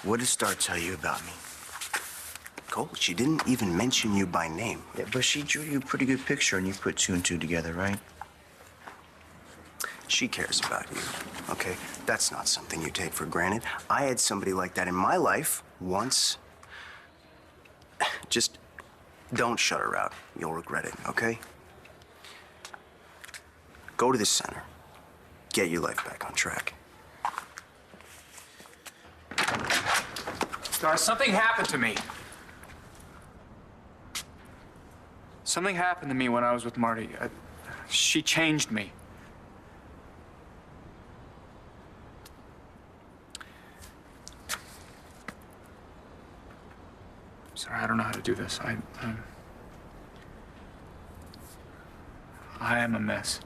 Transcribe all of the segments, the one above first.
What did Star tell you about me? Cole, she didn't even mention you by name. Yeah, but she drew you a pretty good picture and you put two and two together, right? She cares about you, okay? That's not something you take for granted. I had somebody like that in my life once. Just don't shut her out. You'll regret it, okay? Go to the center. Get your life back on track. Star, something happened to me. Something happened to me when I was with Marty. She changed me. Sorry, I don't know how to do this. I am a mess.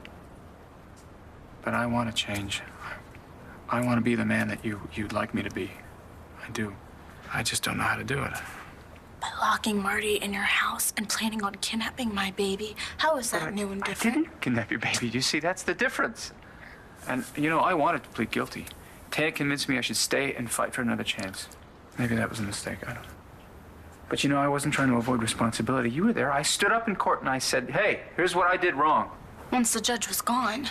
But I want to change. I want to be the man that you'd like me to be. I do. I just don't know how to do it. By locking Marty in your house and planning on kidnapping my baby, how is that new and different? I didn't kidnap your baby. You see, that's the difference. And, you know, I wanted to plead guilty. Taya convinced me I should stay and fight for another chance. Maybe that was a mistake. I don't know. But, you know, I wasn't trying to avoid responsibility. You were there. I stood up in court and I said, hey, here's what I did wrong. Once the judge was gone,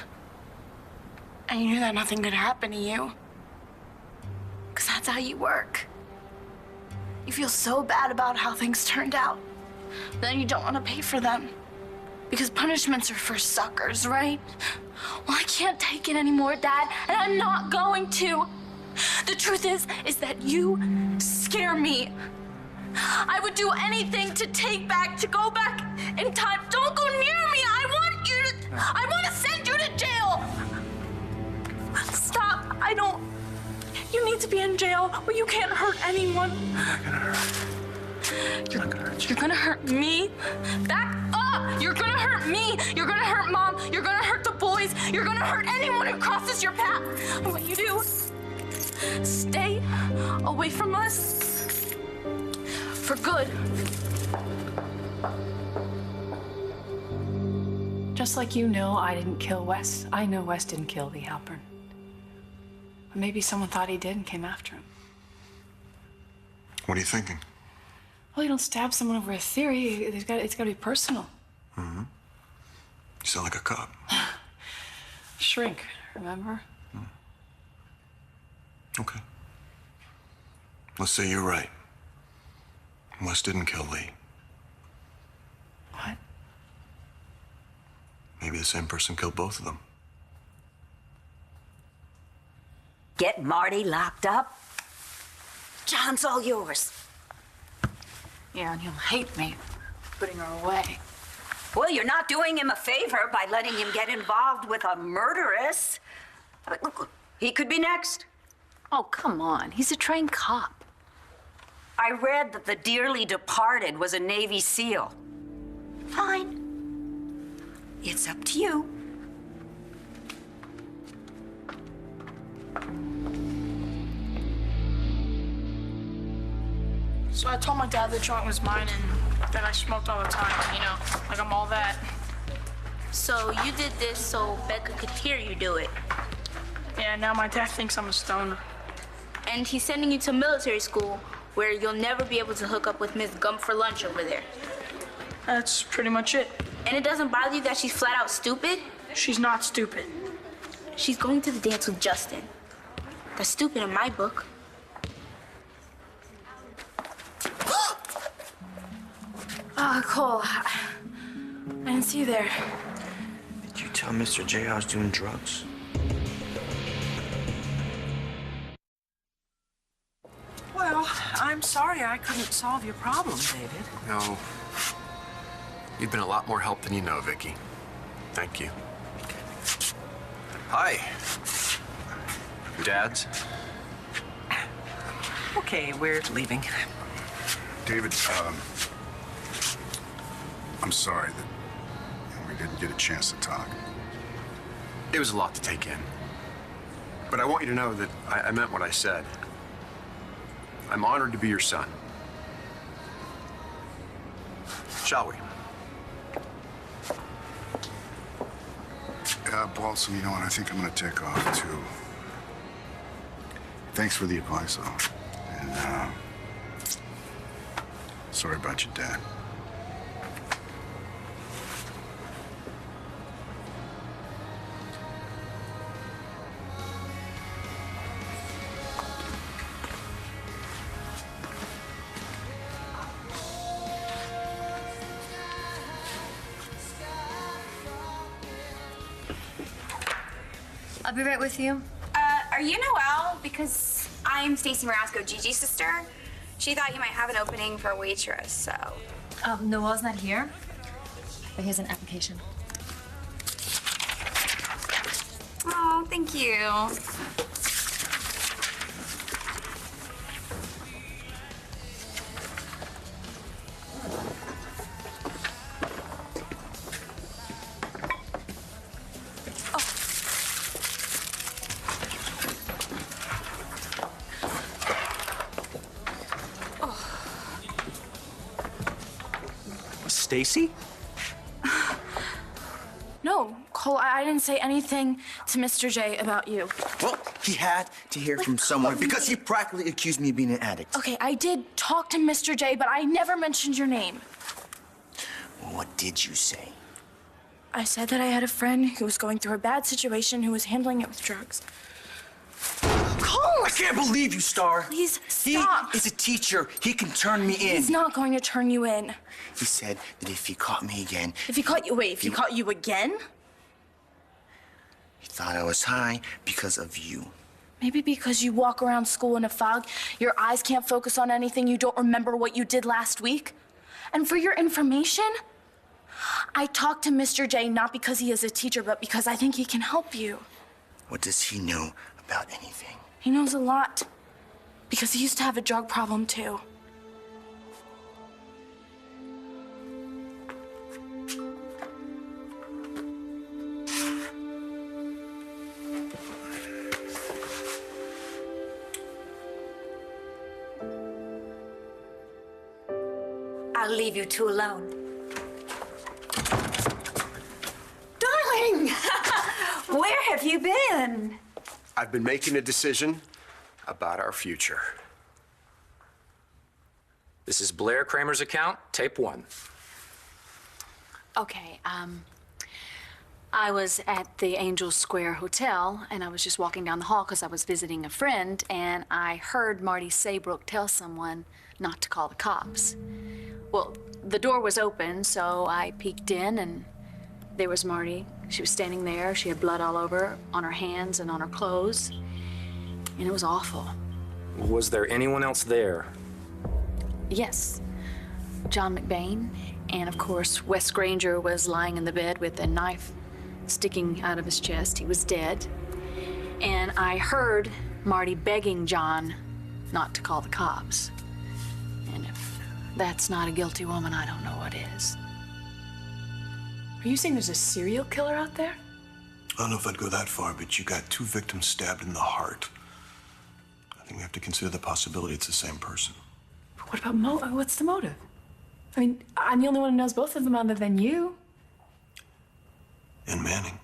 and you knew that nothing could happen to you. Because that's how you work. You feel so bad about how things turned out. Then you don't want to pay for them. Because punishments are for suckers, right? Well, I can't take it anymore, Dad, and I'm not going to. The truth is that you scare me. I would do anything to go back in time. Don't go near me. I want to send you to jail. Stop. You need to be in jail where you can't hurt anyone. I'm not gonna hurt. You're gonna hurt me? Back up! You're gonna hurt me. You're gonna hurt Mom. You're gonna hurt the boys. You're gonna hurt anyone who crosses your path. And what you do, stay away from us for good. Just like you know I didn't kill Wes, I know Wes didn't kill Lee Halpern. But maybe someone thought he did and came after him. What are you thinking? Well, you don't stab someone over a theory. It's got to be personal. Mm-hmm. You sound like a cop. Shrink, remember? Okay. Let's say you're right. Wes didn't kill Lee. What? Maybe the same person killed both of them. Get Marty locked up. John's all yours. Yeah, and he'll hate me for putting her away. Well, you're not doing him a favor by letting him get involved with a murderess. He could be next. Oh, come on. He's a trained cop. I read that the dearly departed was a Navy SEAL. Fine. It's up to you. So I told my dad the joint was mine and that I smoked all the time, you know, like I'm all that. So you did this so Becca could hear you do it. Yeah, now my dad thinks I'm a stoner. And he's sending you to military school where you'll never be able to hook up with Miss Gump for lunch over there. That's pretty much it. And it doesn't bother you that she's flat out stupid? She's not stupid. She's going to the dance with Justin. That's stupid in my book. Cole, I didn't see you there. Did you tell Mr. J I was doing drugs? Well, I'm sorry I couldn't solve your problem, David. No. You've been a lot more help than you know, Viki. Thank you. Hi. Dads? Okay, we're leaving. David, I'm sorry that we didn't get a chance to talk. It was a lot to take in. But I want you to know that I meant what I said. I'm honored to be your son. Shall we? Balsam, you know what? I think I'm gonna take off, too. Thanks for the advice, though. No. Sorry about your dad. I'll be right with you. Are you Noelle? Because I'm Stacy Marasco, Gigi's sister. She thought you might have an opening for a waitress, so. Noelle's not here, but here's an application. Oh, thank you. Stacy? No, Cole, I didn't say anything to Mr. J about you. Well, he had to hear from someone because he practically accused me of being an addict. Okay, I did talk to Mr. J, but I never mentioned your name. What did you say? I said that I had a friend who was going through a bad situation who was handling it with drugs. Cole! I can't believe you, Star. Please stop. He is a teacher. He can turn me in. He's not going to turn you in. He said that if he caught me again... If he caught you, wait, if he caught you again? He thought I was high because of you. Maybe because you walk around school in a fog, your eyes can't focus on anything, you don't remember what you did last week. And for your information, I talked to Mr. J not because he is a teacher, but because I think he can help you. What does he know about anything? He knows a lot. Because he used to have a drug problem, too. I'll leave you two alone. Darling! Where have you been? I've been making a decision about our future. This is Blair Cramer's account, tape 1. Okay, I was at the Angel Square Hotel, and I was just walking down the hall because I was visiting a friend, and I heard Marty Saybrook tell someone not to call the cops. Well, the door was open, so I peeked in, and there was Marty. She was standing there. She had blood all over, on her hands and on her clothes, and it was awful. Was there anyone else there? Yes, John McBain, and of course, Wes Granger was lying in the bed with a knife sticking out of his chest. He was dead. And I heard Marty begging John not to call the cops. And if that's not a guilty woman, I don't know what is. Are you saying there's a serial killer out there? I don't know if I'd go that far, but you got 2 victims stabbed in the heart. I think we have to consider the possibility it's the same person. But what about what's the motive? I mean, I'm the only one who knows both of them other than you. And Manning.